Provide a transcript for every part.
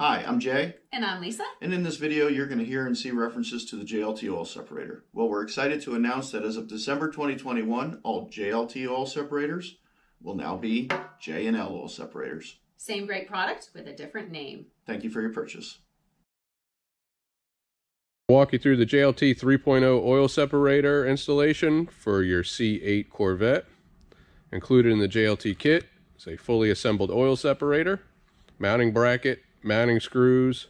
Hi, I'm Jay. And I'm Lisa. And in this video, you're going to hear and see references to the JLT oil separator. Well, we're excited to announce that as of December 2021, all JLT oil separators will now be J&L oil separators. Same great product with a different name. Thank you for your purchase. Walk you through the JLT 3.0 oil separator installation for your C8 Corvette. Included in the JLT kit is a fully assembled oil separator, mounting bracket, mounting screws,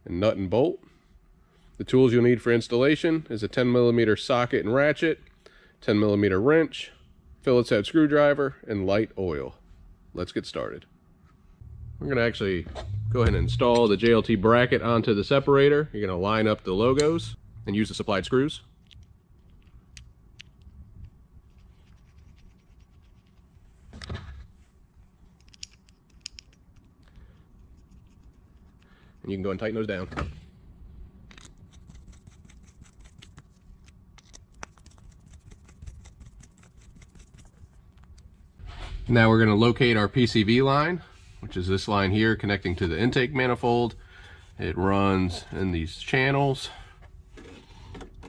and nut and bolt. The tools you'll need for installation is a 10mm socket and ratchet, 10mm wrench, Phillips head screwdriver, and light oil. Let's get started. We're going to actually go ahead and install the JLT bracket onto the separator. You're going to line up the logos and use the supplied screws. And you can go and tighten those down. Now we're going to locate our PCV line, which is this line here connecting to the intake manifold. It runs in these channels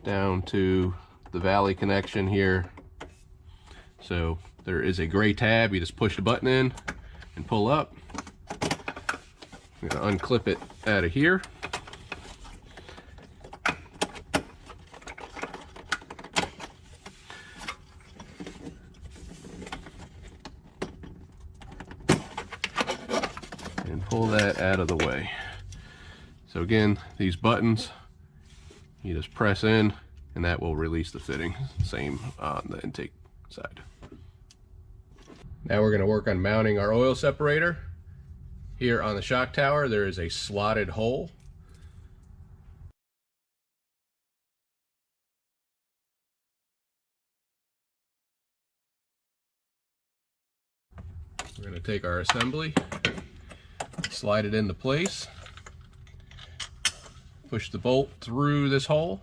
down to the valley connection here. So there is a gray tab. You just push the button in and pull up. I'm going to unclip it out of here. And pull that out of the way. So again, these buttons, you just press in and that will release the fitting. Same on the intake side. Now we're going to work on mounting our oil separator. Here on the shock tower, there is a slotted hole. We're going to take our assembly, slide it into place, push the bolt through this hole,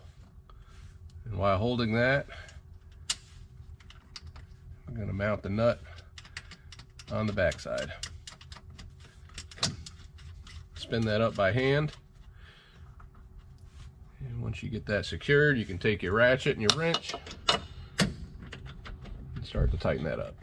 and while holding that, I'm going to mount the nut on the back side. Spin that up by hand, and once you get that secured, you can take your ratchet and your wrench and start to tighten that up.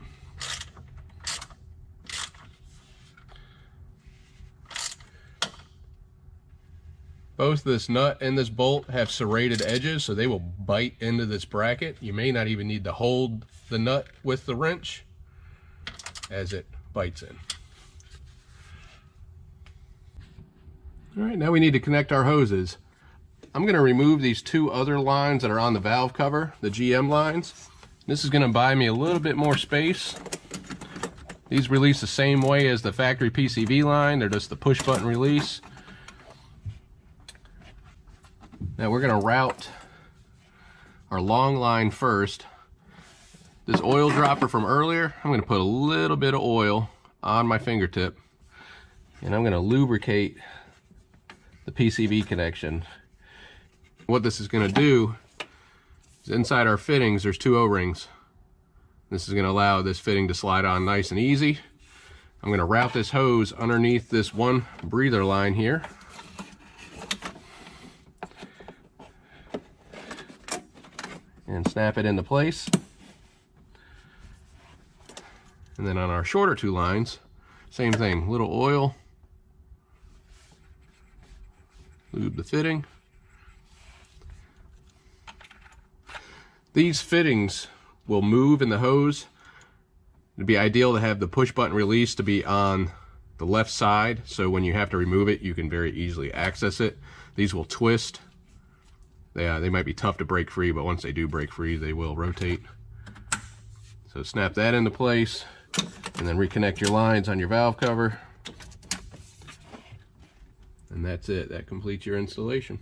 Both this nut and this bolt have serrated edges, so they will bite into this bracket. You may not even need to hold the nut with the wrench as it bites in. All right, now we need to connect our hoses. I'm going to remove these two other lines that are on the valve cover, the GM lines. This is going to buy me a little bit more space. These release the same way as the factory PCV line. They're just the push button release. Now we're going to route our long line first. This oil dropper from earlier, I'm going to put a little bit of oil on my fingertip, and I'm going to lubricate the PCV connection. What this is going to do is inside our fittings there's two O-rings. This is going to allow this fitting to slide on nice and easy. I'm going to route this hose underneath this one breather line here. And snap it into place. And then on our shorter two lines, same thing, little oil. Lube the fitting. These fittings will move in the hose. It'd be ideal to have the push button release to be on the left side, so when you have to remove it, you can very easily access it. These will twist. They might be tough to break free, but once they do break free, they will rotate. So snap that into place, and then reconnect your lines on your valve cover. And that's it. That completes your installation.